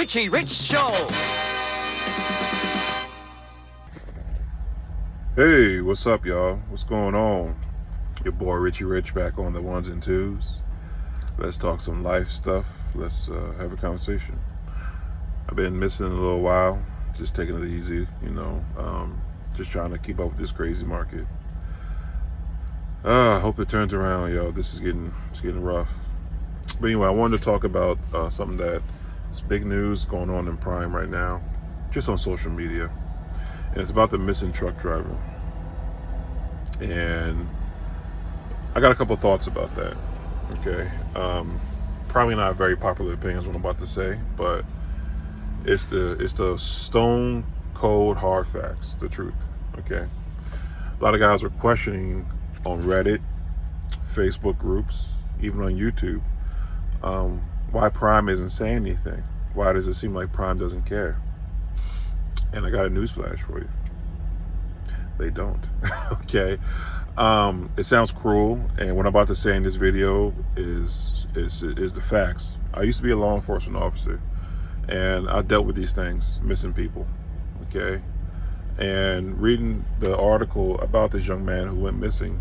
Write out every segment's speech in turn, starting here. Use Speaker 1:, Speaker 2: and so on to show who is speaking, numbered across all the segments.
Speaker 1: Richie Rich Show.
Speaker 2: Hey, what's up, y'all? What's going on? Your boy Richie Rich back on the ones and twos. Let's talk some life stuff. Let's have a conversation. I've been missing a little while, just taking it easy, just trying to keep up with this crazy market. I hope it turns around, y'all. It's getting rough. But anyway, I wanted to talk about something that is big news going on in Prime right now, just on social media. And it's about the missing truck driver. And I got a couple thoughts about that. Okay. Probably not very popular opinions what I'm about to say, but it's the stone cold hard facts, the truth. Okay. A lot of guys are questioning on Reddit, Facebook groups, even on YouTube, why Prime isn't saying anything. Why does it seem like Prime doesn't care? And I got a newsflash for you. They don't. Okay. It sounds cruel, and what I'm about to say in this video is the facts. I used to be a law enforcement officer, and I dealt with these things, missing people. Okay. And reading the article about this young man who went missing,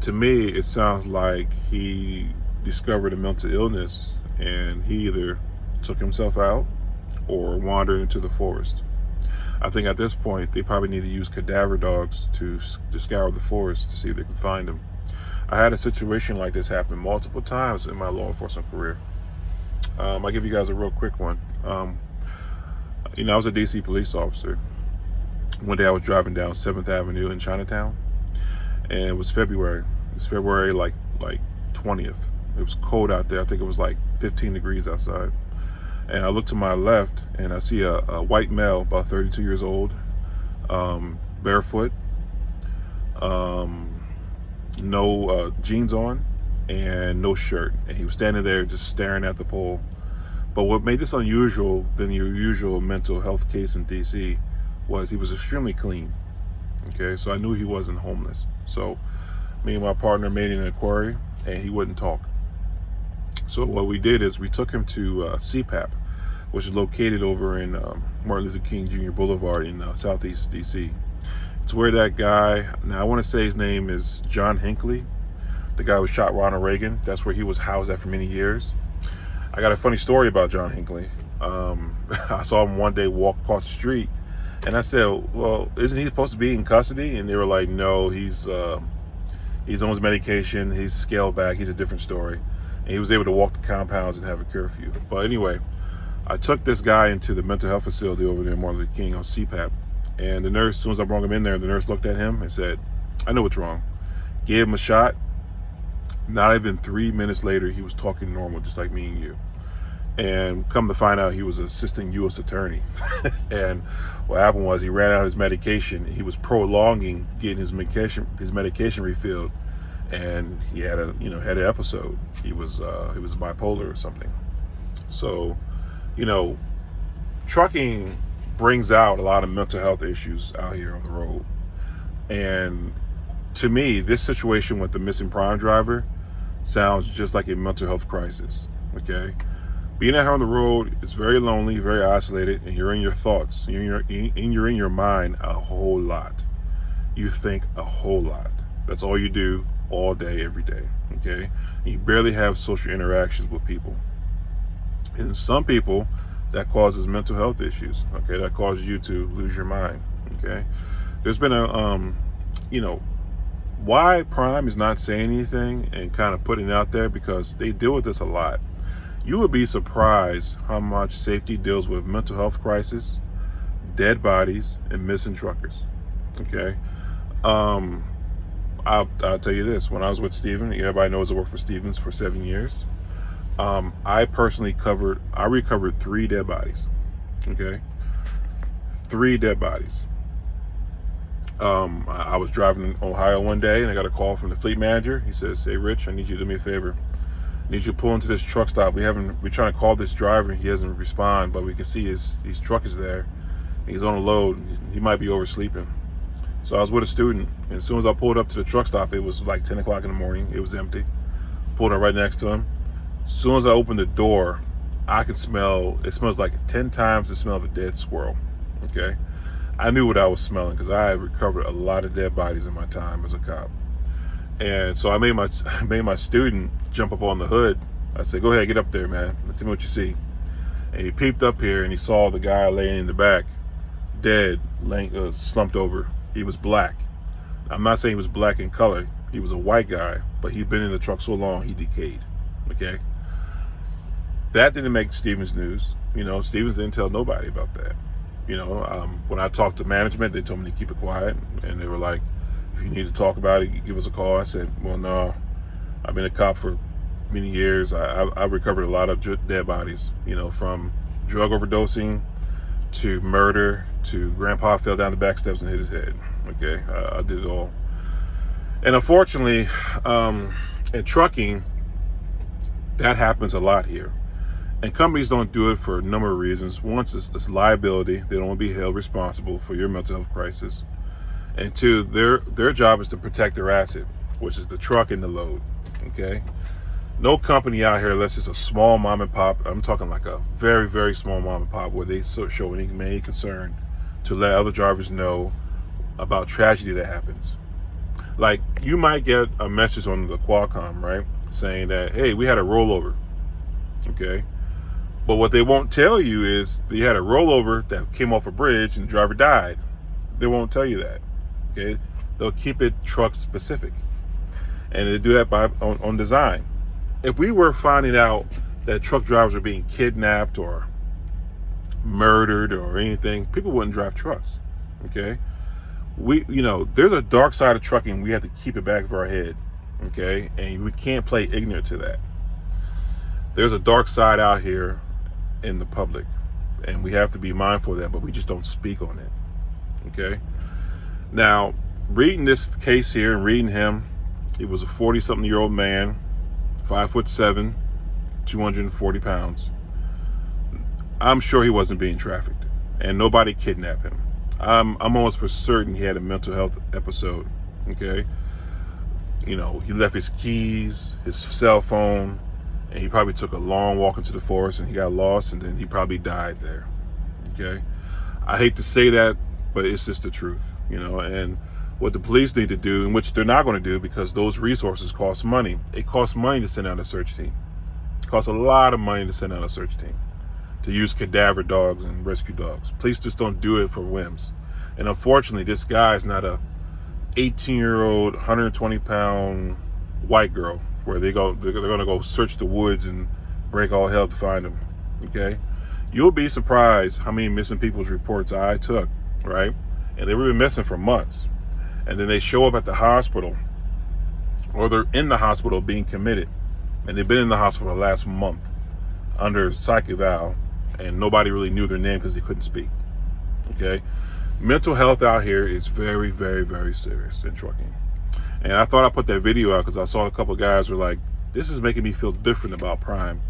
Speaker 2: to me, it sounds like he discovered a mental illness, and he either took himself out or wandered into the forest. I think at this point, they probably need to use cadaver dogs to scour the forest to see if they can find him. I had a situation like this happen multiple times in my law enforcement career. I'll give you guys a real quick one. I was a DC police officer. One day I was driving down 7th Avenue in Chinatown, and it was February. It was February like 20th. It was cold out there. I think it was like 15 degrees outside. And I look to my left, and I see a white male, about 32 years old, barefoot, no jeans on, and no shirt. And he was standing there just staring at the pole. But what made this unusual than your usual mental health case in DC was he was extremely clean. Okay, so I knew he wasn't homeless. So me and my partner made an inquiry, and he wouldn't talk. So what we did is we took him to CPAP, which is located over in Martin Luther King Jr. Boulevard in Southeast DC. It's where that guy, now I want to say his name is John Hinckley, the guy who shot Ronald Reagan. That's where he was housed at for many years. I got a funny story about John Hinckley. I saw him one day walk across the street, and I said, well, isn't he supposed to be in custody? And they were like, no, he's on his medication, he's scaled back, he's a different story. And he was able to walk the compounds and have a curfew. But anyway, I took this guy into the mental health facility over there in Martin Luther King on CPAP. And the nurse, as soon as I brought him in there, the nurse looked at him and said, I know what's wrong. Gave him a shot. Not even 3 minutes later, he was talking normal, just like me and you. And come to find out, he was an assistant U.S. attorney. And what happened was he ran out of his medication. He was prolonging getting his medication refilled. And he had an episode. He was bipolar or something. So, trucking brings out a lot of mental health issues out here on the road. And to me, this situation with the missing Prime driver sounds just like a mental health crisis. Okay, being out here on the road is very lonely, very isolated, and you're in your thoughts. You're in your mind a whole lot. You think a whole lot. That's all you do all day, every day. Okay, and you barely have social interactions with people. And some people, that causes mental health issues. Okay, that causes you to lose your mind. Okay, there's been why Prime is not saying anything and kind of putting it out there, because they deal with this a lot. You would be surprised how much safety deals with mental health crisis, dead bodies, and missing truckers. Okay. I'll tell you this. When I was with Steven, everybody knows I worked for Stevens for 7 years. I personally recovered 3 dead bodies. Okay. 3 dead bodies. I was driving in Ohio one day, and I got a call from the fleet manager. He says, hey, Rich, I need you to do me a favor. I need you to pull into this truck stop. We're trying to call this driver, and he doesn't respond, but we can see his truck is there. He's on a load. He might be oversleeping. So I was with a student, and as soon as I pulled up to the truck stop, it was like 10 o'clock in the morning. It was empty. Pulled up right next to him. As soon as I opened the door, I can smell, it smells like 10 times the smell of a dead squirrel. Okay. I knew what I was smelling because I had recovered a lot of dead bodies in my time as a cop. And so I made my I made my student jump up on the hood. I said, "Go ahead, get up there, man. Let's see what you see." And he peeped up here and he saw the guy laying in the back, dead, laying, slumped over. He was black. I'm not saying he was black in color. He was a white guy, but he'd been in the truck so long he decayed. Okay. That didn't make Stevens news. Stevens didn't tell nobody about that. When I talked to management, they told me to keep it quiet, and they were like, "If you need to talk about it, you give us a call." I said, "Well, no, I've been a cop for many years. I've recovered a lot of dead bodies. From drug overdosing to murder to grandpa fell down the back steps and hit his head. Okay, I did it all. And unfortunately, in trucking, that happens a lot here. And companies don't do it for a number of reasons. One, it's liability. They don't want to be held responsible for your mental health crisis. And two, their job is to protect their asset, which is the truck and the load. Okay? No company out here, unless it's a small mom and pop, I'm talking like a very, very small mom and pop, where they show any concern to let other drivers know about tragedy that happens. Like, you might get a message on the Qualcomm, right, saying that, hey, we had a rollover. Okay? But what they won't tell you is they had a rollover that came off a bridge and the driver died. They won't tell you that. Okay? They'll keep it truck specific. And they do that on design. If we were finding out that truck drivers are being kidnapped or murdered or anything, people wouldn't drive trucks. Okay? There's a dark side of trucking. We have to keep it back of our head. Okay? And we can't play ignorant to that. There's a dark side out here in the public, and we have to be mindful of that, but we just don't speak on it. Okay? Now, reading this case here and reading him, he was a 40-something-year-old man, 5'7", 240 pounds. I'm sure he wasn't being trafficked, and nobody kidnapped him. I'm almost for certain he had a mental health episode. Okay? He left his keys, his cell phone, and he probably took a long walk into the forest and he got lost, and then he probably died there. Okay? I hate to say that, but it's just the truth, and what the police need to do, and which they're not going to do because those resources cost money. It costs money to send out a search team. It costs a lot of money to send out a search team, to use cadaver dogs and rescue dogs. Police just don't do it for whims. And unfortunately, this guy is not a 18-year-old, 120-pound white girl where they're going to go search the woods and break all hell to find him. Okay? You'll be surprised how many missing people's reports I took, right? And they were missing for months. And then they show up at the hospital, or they're in the hospital being committed, and they've been in the hospital the last month under psych eval, and nobody really knew their name because they couldn't speak. Okay? Mental health out here is very, very, very serious in trucking. And I thought I'd put that video out because I saw a couple of guys were like, this is making me feel different about Prime.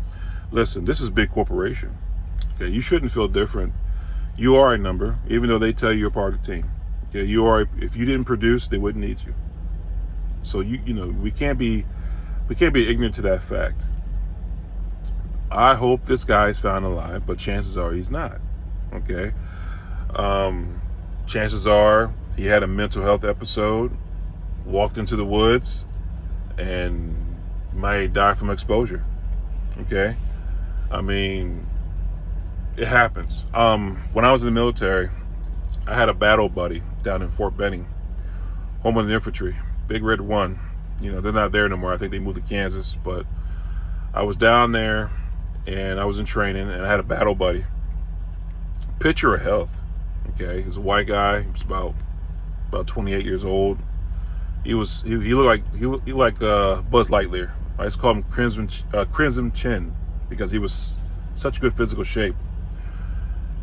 Speaker 2: Listen, this is big corporation. Okay, you shouldn't feel different. You are a number, even though they tell you you're part of the team. Okay, if you didn't produce, they wouldn't need you. So we can't be ignorant to that fact. I hope this guy is found alive, but chances are he's not. Okay? Chances are he had a mental health episode, walked into the woods, and might die from exposure. Okay? I mean, it happens. When I was in the military, I had a battle buddy down in Fort Benning, home of the infantry, Big Red 1. They're not there no more. I think they moved to Kansas, but I was down there and I was in training, and I had a battle buddy. Picture of health. Okay, he was a white guy. He was about 28 years old. He looked like Buzz Lightyear. I used to call him Crimson Chin because he was such good physical shape.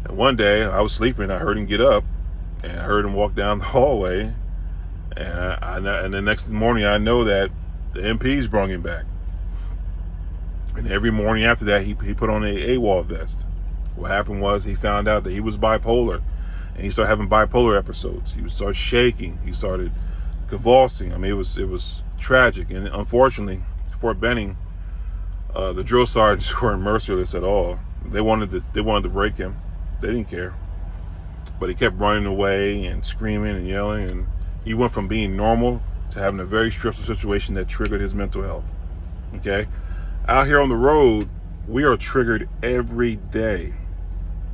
Speaker 2: And one day I was sleeping, I heard him get up, and I heard him walk down the hallway, and the next morning I know that the MPs brought him back. And every morning after that, he put on a AWOL vest. What happened was he found out that he was bipolar, and he started having bipolar episodes. He would start shaking. He started convulsing. I mean, it was tragic. And unfortunately, Fort Benning The drill sergeants weren't merciless at all. They wanted to break him. They didn't care, but he kept running away and screaming and yelling, and he went from being normal to having a very stressful situation that triggered his mental health. Okay, out here on the road, we are triggered every day.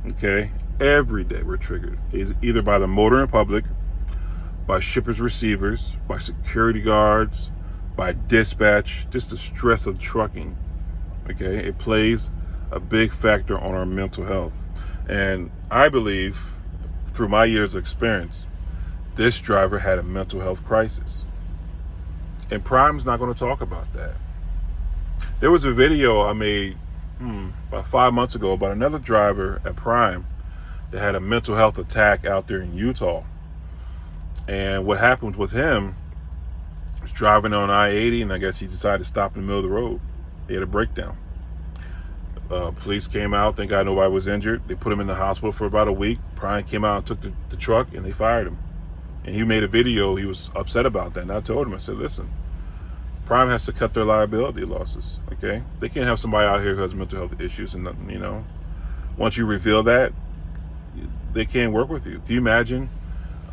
Speaker 2: Okay, every day we're triggered, either by the motoring public, by shippers, receivers, by security guards, by dispatch. Just the stress of trucking. Okay, it plays a big factor on our mental health, and I believe, through my years of experience, this driver had a mental health crisis, and Prime's not going to talk about that. There was a video I made about 5 months ago about another driver at Prime that had a mental health attack out there in Utah. And what happened with him was driving on I-80, and I guess he decided to stop in the middle of the road. He had a breakdown. Police came out. Thank God nobody was injured. They put him in the hospital for about a week. Prime came out and took the truck, and they fired him. And he made a video. He was upset about that. And I told him, I said, listen, Prime has to cut their liability losses. Okay, they can't have somebody out here who has mental health issues and nothing. Once you reveal that, they can't work with you. Can you imagine?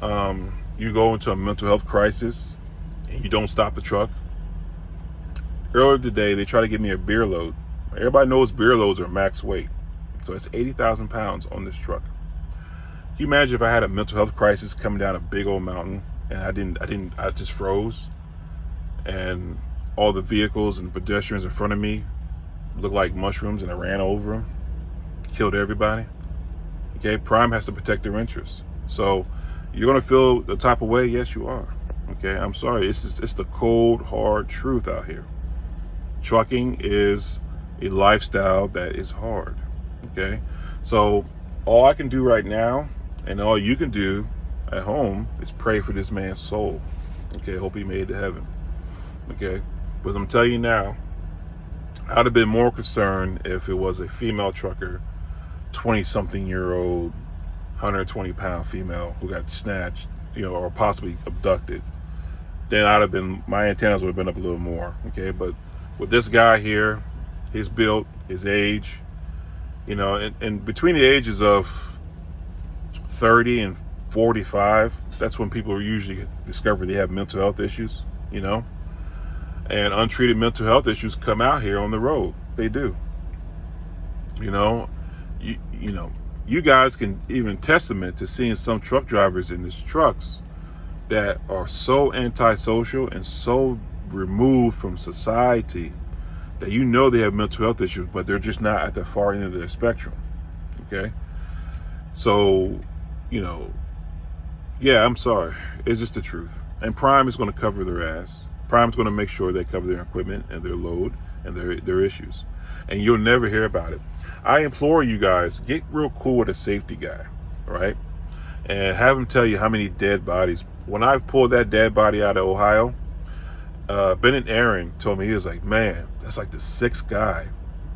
Speaker 2: You go into a mental health crisis and you don't stop the truck. Earlier today, they tried to give me a beer load. Everybody knows beer loads are max weight, so it's 80,000 pounds on this truck. Can you imagine if I had a mental health crisis coming down a big old mountain and I just froze, and all the vehicles and pedestrians in front of me looked like mushrooms, and I ran over them, killed everybody? Okay, Prime has to protect their interests. So you're gonna feel the type of way. Yes, you are. Okay, I'm sorry. It's the cold, hard truth out here. Trucking is a lifestyle that is hard. Okay, so all I can do right now, and all you can do at home, is pray for this man's soul. Okay, hope he made it to heaven. Okay, because I'm telling you now, I'd have been more concerned if it was a female trucker, 20-something-year-old, 120-pound female who got snatched, or possibly abducted. Then my antennas would have been up a little more. Okay, but with this guy here, his build, his age, and between the ages of 30 and 45, that's when people usually discover they have mental health issues, and untreated mental health issues come out here on the road. They do. You guys can even testament to seeing some truck drivers in these trucks that are so antisocial and so removed from society that they have mental health issues, but they're just not at the far end of the spectrum. Okay, so yeah, I'm sorry, it's just the truth. And Prime is going to cover their ass. Prime's going to make sure they cover their equipment and their load and their issues, and you'll never hear about it. I implore you guys, get real cool with a safety guy, right? And have him tell you how many dead bodies. When I pulled that dead body out of Ohio, Bennett Aaron told me, he was like, man, that's like the 6th guy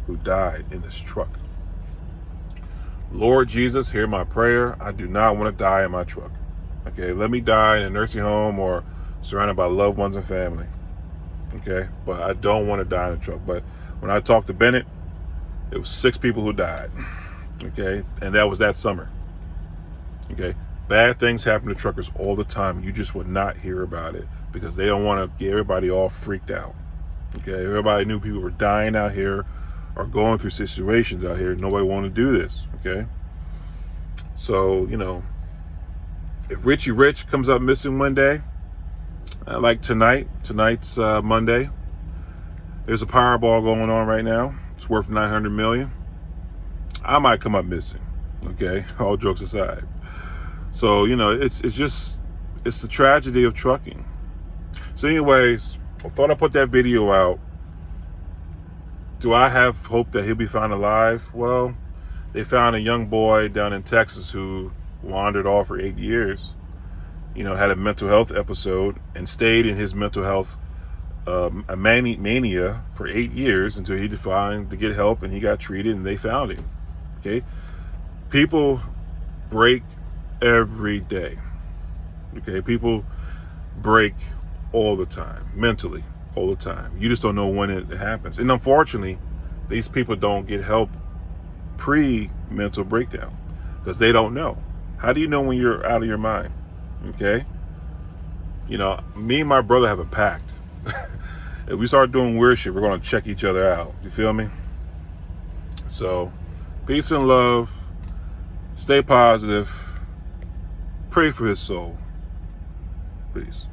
Speaker 2: who died in this truck. Lord Jesus, hear my prayer. I do not want to die in my truck. Okay, let me die in a nursing home or surrounded by loved ones and family. Okay, but I don't want to die in a truck. But when I talked to Bennett, it was 6 people who died. Okay, and that was that summer. Okay, bad things happen to truckers all the time. You just would not hear about it because they don't want to get everybody all freaked out. Okay, everybody knew people were dying out here or going through situations out here. Nobody wanted to do this. Okay, so if Richie Rich comes up missing one day, like tonight's Monday, there's a Powerball going on right now. It's worth $900 million. I might come up missing. Okay, all jokes aside. So it's the tragedy of trucking. So anyways, I thought I'd put that video out. Do I have hope that he'll be found alive? Well, they found a young boy down in Texas who wandered off for 8 years, had a mental health episode and stayed in his mental health mania for 8 years until he decided to get help, and he got treated and they found him. Okay, people break every day. Okay, people break all the time, mentally, all the time. You just don't know when it happens. And unfortunately, These people don't get help pre-mental breakdown because they don't know. How do you know when you're out of your mind? Okay? You know, me and my brother have a pact. If we start doing weird shit, we're going to check each other out. You feel me? So, peace and love. Stay positive. Pray for his soul. Peace.